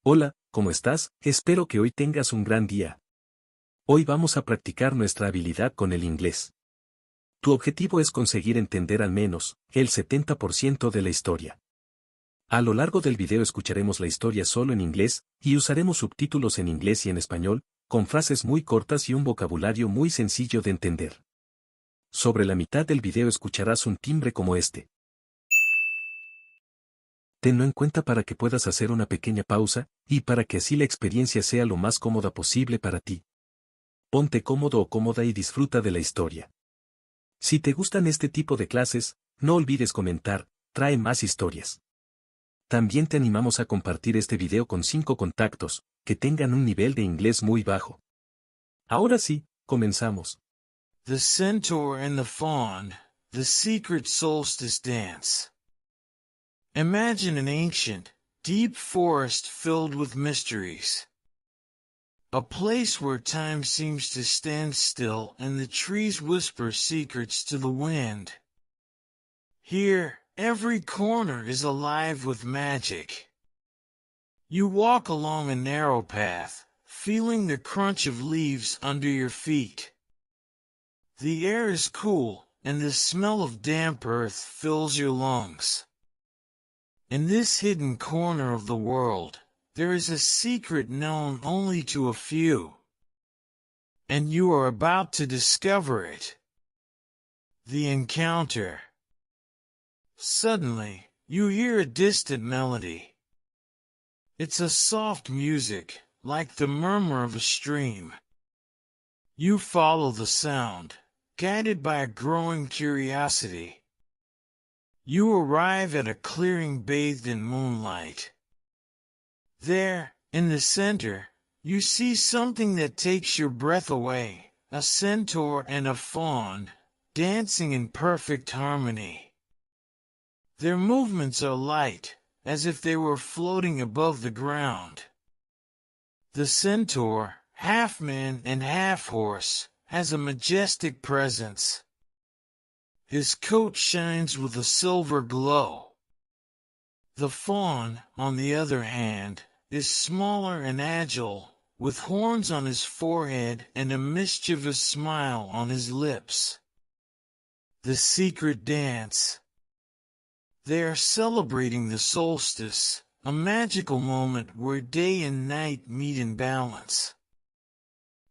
Hola, ¿cómo estás? Espero que hoy tengas un gran día. Hoy vamos a practicar nuestra habilidad con el inglés. Tu objetivo es conseguir entender al menos el 70% de la historia. A lo largo del video escucharemos la historia solo en inglés y usaremos subtítulos en inglés y en español, con frases muy cortas y un vocabulario muy sencillo de entender. Sobre la mitad del video escucharás un timbre como este. Tenlo en cuenta para que puedas hacer una pequeña pausa, y para que así la experiencia sea lo más cómoda posible para ti. Ponte cómodo o cómoda y disfruta de la historia. Si te gustan este tipo de clases, no olvides comentar, trae más historias. También te animamos a compartir este video con 5 contactos, que tengan un nivel de inglés muy bajo. Ahora sí, comenzamos. The Centaur and the Faun, the Secret Solstice Dance. Imagine an ancient, deep forest filled with mysteries. A place where time seems to stand still and the trees whisper secrets to the wind. Here, every corner is alive with magic. You walk along a narrow path, feeling the crunch of leaves under your feet. The air is cool, and the smell of damp earth fills your lungs. In this hidden corner of the world, there is a secret known only to a few. And you are about to discover it. The encounter. Suddenly, you hear a distant melody. It's a soft music, like the murmur of a stream. You follow the sound, guided by a growing curiosity. You arrive at a clearing bathed in moonlight. There, in the center, you see something that takes your breath away, a centaur and a faun, dancing in perfect harmony. Their movements are light, as if they were floating above the ground. The centaur, half man and half horse, has a majestic presence. His coat shines with a silver glow. The faun, on the other hand, is smaller and agile, with horns on his forehead and a mischievous smile on his lips. The secret dance. They are celebrating the solstice, a magical moment where day and night meet in balance.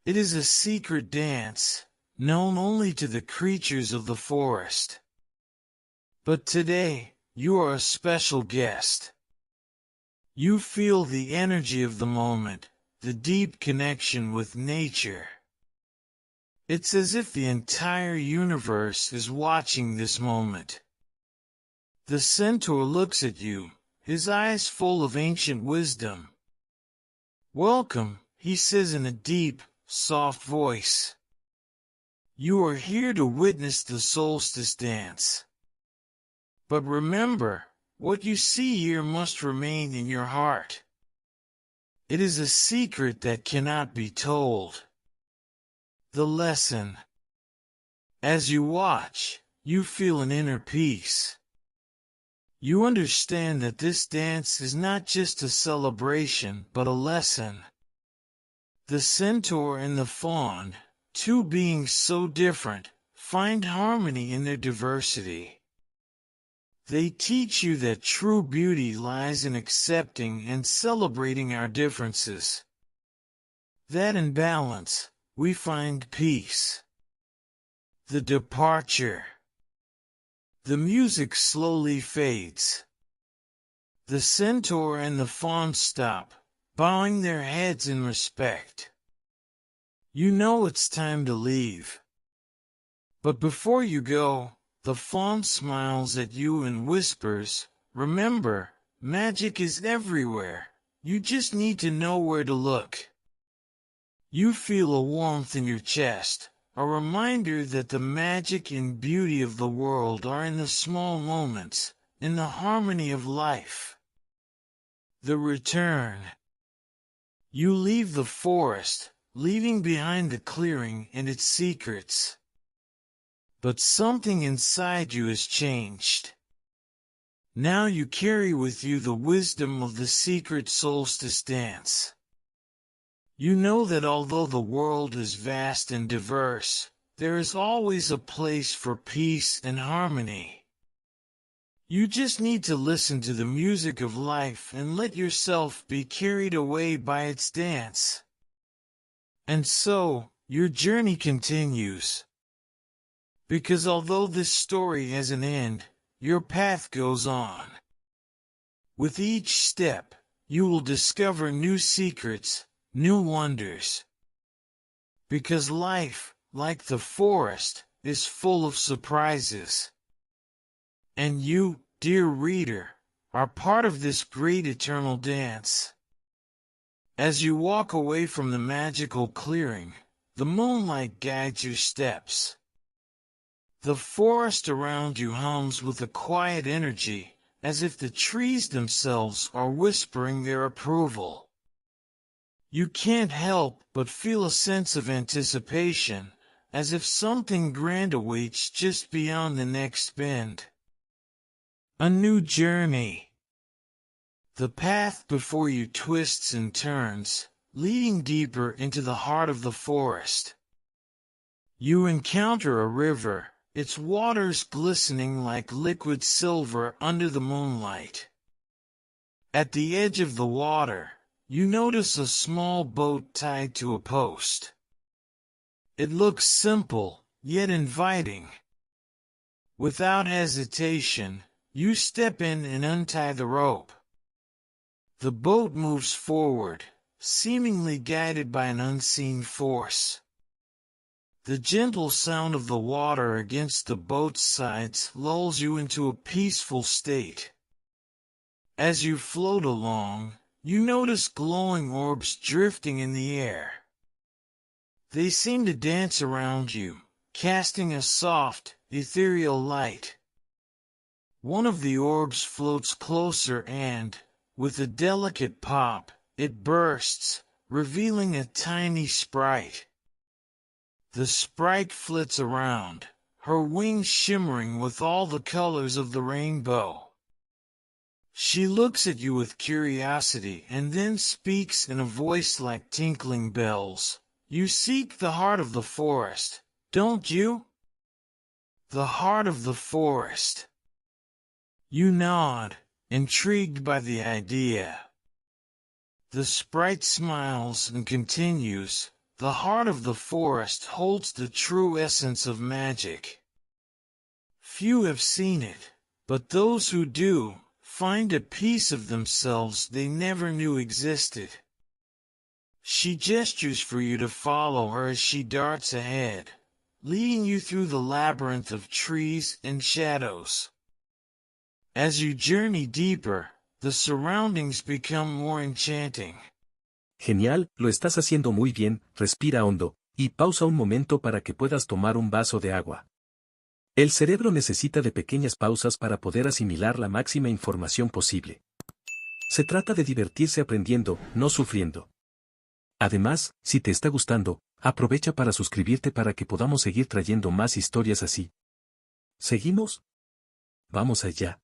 It is a secret dance, known only to the creatures of the forest. But today, you are a special guest. You feel the energy of the moment, the deep connection with nature. It's as if the entire universe is watching this moment. The centaur looks at you, his eyes full of ancient wisdom. "Welcome," he says in a deep, soft voice. "You are here to witness the solstice dance. But remember, what you see here must remain in your heart. It is a secret that cannot be told." The lesson. As you watch, you feel an inner peace. You understand that this dance is not just a celebration but a lesson. The centaur and the faun, two beings so different, find harmony in their diversity. They teach you that true beauty lies in accepting and celebrating our differences. That in balance, we find peace. The departure. The music slowly fades. The centaur and the faun stop, bowing their heads in respect. You know it's time to leave. But before you go, the faun smiles at you and whispers, "Remember, magic is everywhere. You just need to know where to look." You feel a warmth in your chest, a reminder that the magic and beauty of the world are in the small moments, in the harmony of life. The return. You leave the forest, leaving behind the clearing and its secrets. But something inside you has changed. Now you carry with you the wisdom of the secret solstice dance. You know that although the world is vast and diverse, there is always a place for peace and harmony. You just need to listen to the music of life and let yourself be carried away by its dance. And so, your journey continues. Because although this story has an end, your path goes on. With each step, you will discover new secrets, new wonders. Because life, like the forest, is full of surprises. And you, dear reader, are part of this great eternal dance. As you walk away from the magical clearing, the moonlight guides your steps. The forest around you hums with a quiet energy, as if the trees themselves are whispering their approval. You can't help but feel a sense of anticipation, as if something grand awaits just beyond the next bend. A new journey. The path before you twists and turns, leading deeper into the heart of the forest. You encounter a river, its waters glistening like liquid silver under the moonlight. At the edge of the water, you notice a small boat tied to a post. It looks simple, yet inviting. Without hesitation, you step in and untie the rope. The boat moves forward, seemingly guided by an unseen force. The gentle sound of the water against the boat's sides lulls you into a peaceful state. As you float along, you notice glowing orbs drifting in the air. They seem to dance around you, casting a soft, ethereal light. One of the orbs floats closer and, with a delicate pop, it bursts, revealing a tiny sprite. The sprite flits around, her wings shimmering with all the colors of the rainbow. She looks at you with curiosity and then speaks in a voice like tinkling bells. You seek the heart of the forest, don't you? The heart of the forest. You nod, intrigued by the idea. The sprite smiles and continues. The heart of the forest holds the true essence of magic. Few have seen it, but those who do, find a piece of themselves they never knew existed. She gestures for you to follow her as she darts ahead, leading you through the labyrinth of trees and shadows. As you journey deeper, the surroundings become more enchanting. Genial, lo estás haciendo muy bien, respira hondo, y pausa un momento para que puedas tomar un vaso de agua. El cerebro necesita de pequeñas pausas para poder asimilar la máxima información posible. Se trata de divertirse aprendiendo, no sufriendo. Además, si te está gustando, aprovecha para suscribirte para que podamos seguir trayendo más historias así. ¿Seguimos? Vamos allá.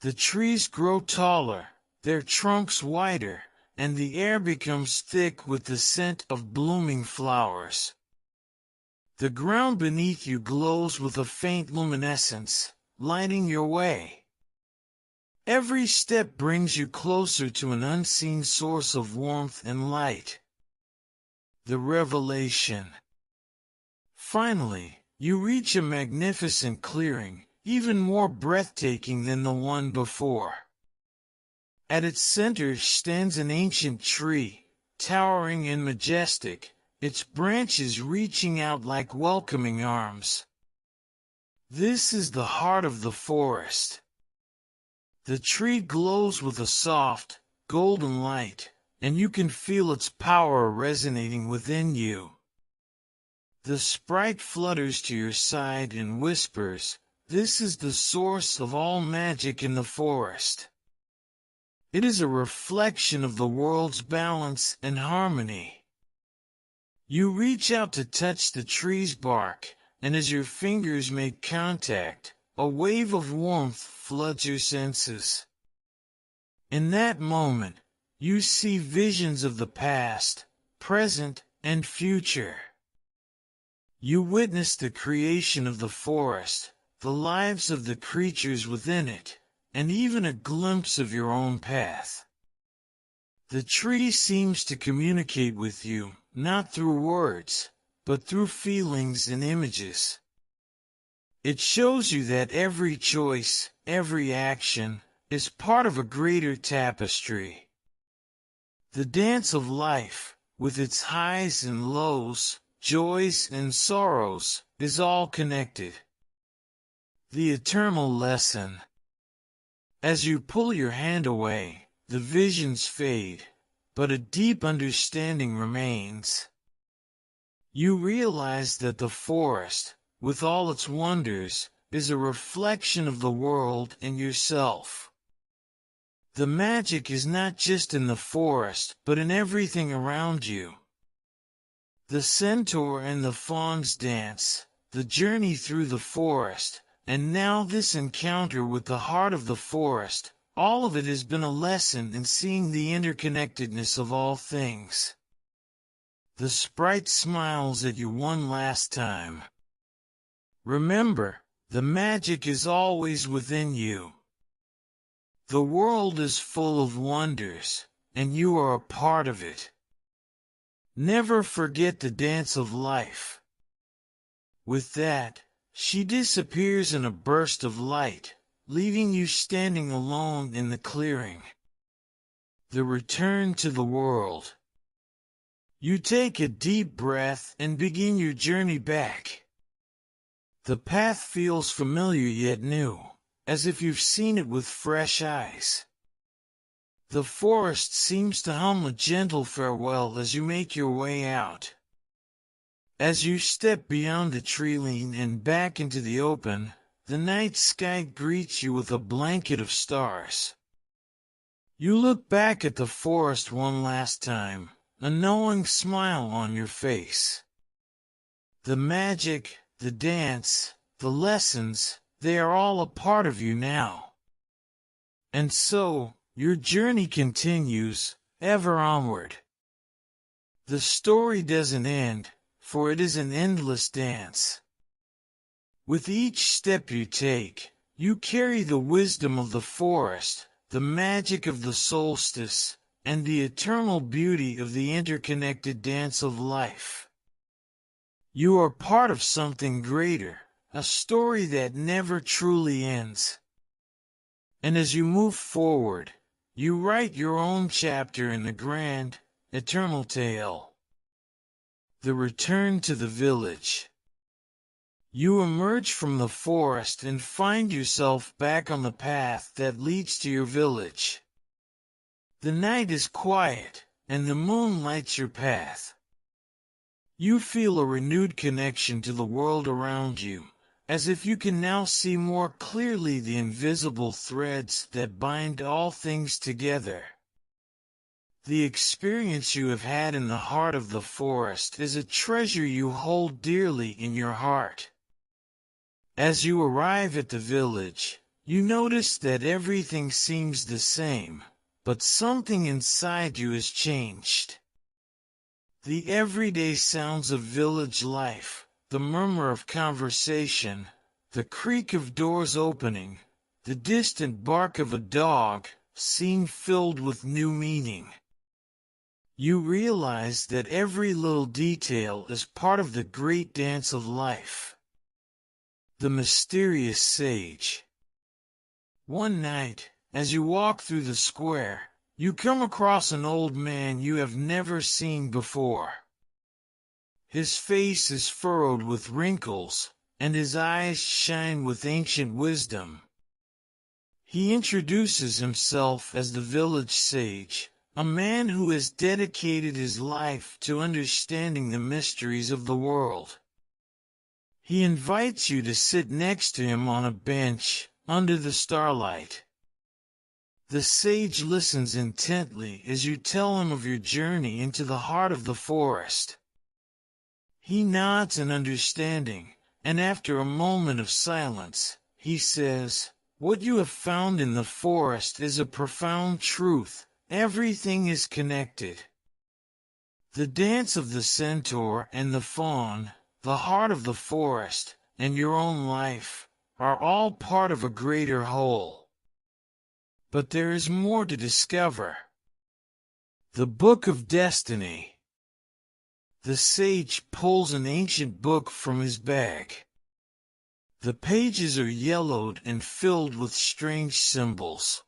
The trees grow taller, their trunks wider, and the air becomes thick with the scent of blooming flowers. The ground beneath you glows with a faint luminescence, lighting your way. Every step brings you closer to an unseen source of warmth and light. The revelation. Finally, you reach a magnificent clearing, even more breathtaking than the one before. At its center stands an ancient tree, towering and majestic, its branches reaching out like welcoming arms. This is the heart of the forest. The tree glows with a soft, golden light, and you can feel its power resonating within you. The sprite flutters to your side and whispers, "This is the source of all magic in the forest." It is a reflection of the world's balance and harmony. You reach out to touch the tree's bark, and as your fingers make contact, a wave of warmth floods your senses. In that moment, you see visions of the past, present, and future. You witness the creation of the forest, the lives of the creatures within it, and even a glimpse of your own path. The tree seems to communicate with you, not through words, but through feelings and images. It shows you that every choice, every action, is part of a greater tapestry. The dance of life, with its highs and lows, joys and sorrows, is all connected. The eternal lesson. As you pull your hand away, the visions fade, but a deep understanding remains. You realize that the forest, with all its wonders, is a reflection of the world and yourself. The magic is not just in the forest, but in everything around you. The centaur and the fawn's dance, the journey through the forest, and now this encounter with the heart of the forest, all of it has been a lesson in seeing the interconnectedness of all things. The sprite smiles at you one last time. Remember, the magic is always within you. The world is full of wonders, and you are a part of it. Never forget the dance of life. With that, she disappears in a burst of light, leaving you standing alone in the clearing. The return to the world. You take a deep breath and begin your journey back. The path feels familiar yet new, as if you've seen it with fresh eyes. The forest seems to hum a gentle farewell as you make your way out. As you step beyond the tree line and back into the open, the night sky greets you with a blanket of stars. You look back at the forest one last time, a knowing smile on your face. The magic, the dance, the lessons, they are all a part of you now. And so, your journey continues, ever onward. The story doesn't end, for it is an endless dance. With each step you take, you carry the wisdom of the forest, the magic of the solstice, and the eternal beauty of the interconnected dance of life. You are part of something greater, a story that never truly ends. And as you move forward, you write your own chapter in the grand, eternal tale. The return to the village. You emerge from the forest and find yourself back on the path that leads to your village. The night is quiet, and the moon lights your path. You feel a renewed connection to the world around you, as if you can now see more clearly the invisible threads that bind all things together. The experience you have had in the heart of the forest is a treasure you hold dearly in your heart. As you arrive at the village, you notice that everything seems the same, but something inside you has changed. The everyday sounds of village life, the murmur of conversation, the creak of doors opening, the distant bark of a dog, seem filled with new meaning. You realize that every little detail is part of the great dance of life. The mysterious sage. One night, as you walk through the square, you come across an old man you have never seen before. His face is furrowed with wrinkles, and his eyes shine with ancient wisdom. He introduces himself as the village sage, a man who has dedicated his life to understanding the mysteries of the world. He invites you to sit next to him on a bench, under the starlight. The sage listens intently as you tell him of your journey into the heart of the forest. He nods in understanding, and after a moment of silence, he says, "What you have found in the forest is a profound truth. Everything is connected. The dance of the centaur and the faun, the heart of the forest, and your own life, are all part of a greater whole. But there is more to discover. The Book of Destiny." The sage pulls an ancient book from his bag. The pages are yellowed and filled with strange symbols.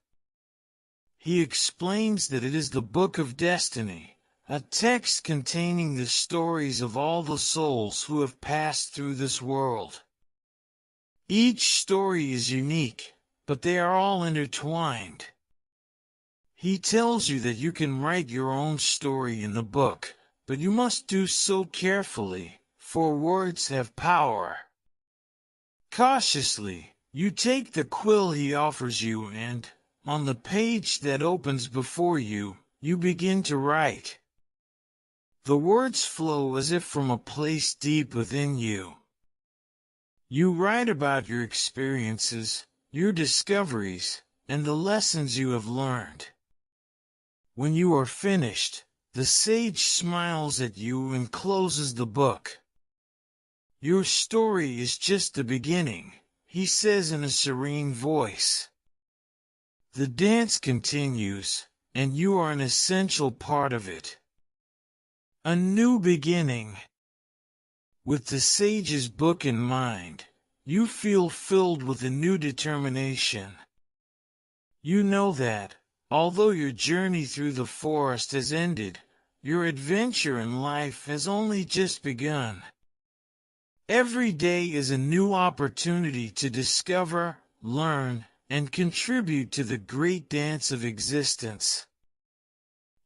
He explains that it is the Book of Destiny, a text containing the stories of all the souls who have passed through this world. Each story is unique, but they are all intertwined. He tells you that you can write your own story in the book, but you must do so carefully, for words have power. Cautiously, you take the quill he offers you and, on the page that opens before you, you begin to write. The words flow as if from a place deep within you. You write about your experiences, your discoveries, and the lessons you have learned. When you are finished, the sage smiles at you and closes the book. "Your story is just the beginning," he says in a serene voice. "The dance continues, and you are an essential part of it. A new beginning." With the sage's book in mind, you feel filled with a new determination. You know that, although your journey through the forest has ended, your adventure in life has only just begun. Every day is a new opportunity to discover, learn, and contribute to the great dance of existence.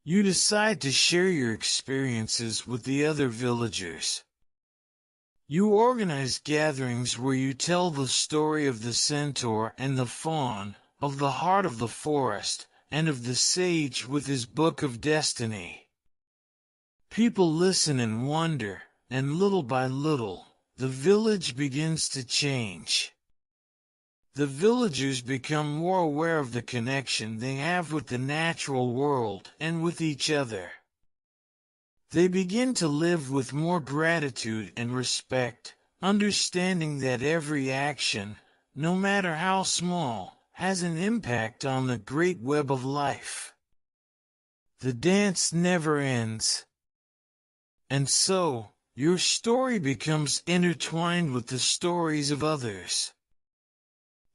You decide to share your experiences with the other villagers. You organize gatherings where you tell the story of the centaur and the faun, of the heart of the forest, and of the sage with his book of destiny. People listen and wonder, and little by little, the village begins to change. The villagers become more aware of the connection they have with the natural world and with each other. They begin to live with more gratitude and respect, understanding that every action, no matter how small, has an impact on the great web of life. The dance never ends. And so, your story becomes intertwined with the stories of others.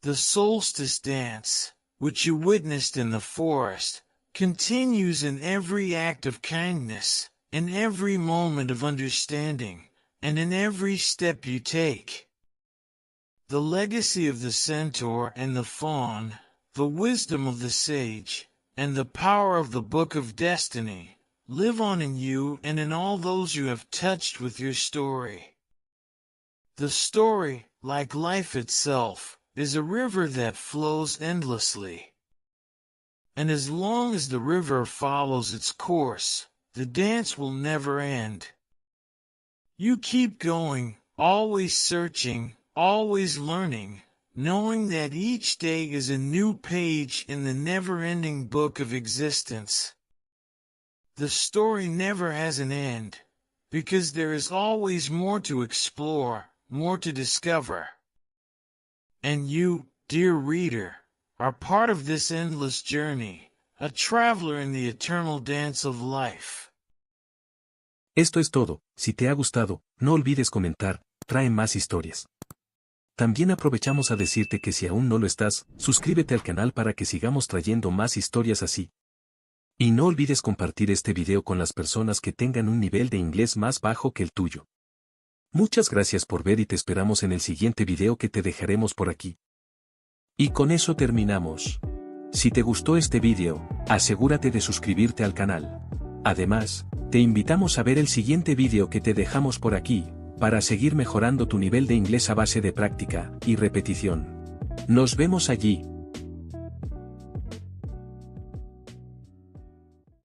The solstice dance, which you witnessed in the forest, continues in every act of kindness, in every moment of understanding, and in every step you take. The legacy of the centaur and the faun, the wisdom of the sage, and the power of the Book of Destiny live on in you and in all those you have touched with your story. The story, like life itself, is a river that flows endlessly. And as long as the river follows its course, the dance will never end. You keep going, always searching, always learning, knowing that each day is a new page in the never-ending book of existence. The story never has an end, because there is always more to explore, more to discover. And you, dear reader, are part of this endless journey, a traveler in the eternal dance of life. Esto es todo. Si te ha gustado, no olvides comentar, trae más historias. También aprovechamos a decirte que si aún no lo estás, suscríbete al canal para que sigamos trayendo más historias así. Y no olvides compartir este video con las personas que tengan un nivel de inglés más bajo que el tuyo. Muchas gracias por ver y te esperamos en el siguiente video que te dejaremos por aquí. Y con eso terminamos. Si te gustó este video, asegúrate de suscribirte al canal. Además, te invitamos a ver el siguiente video que te dejamos por aquí, para seguir mejorando tu nivel de inglés a base de práctica y repetición. Nos vemos allí.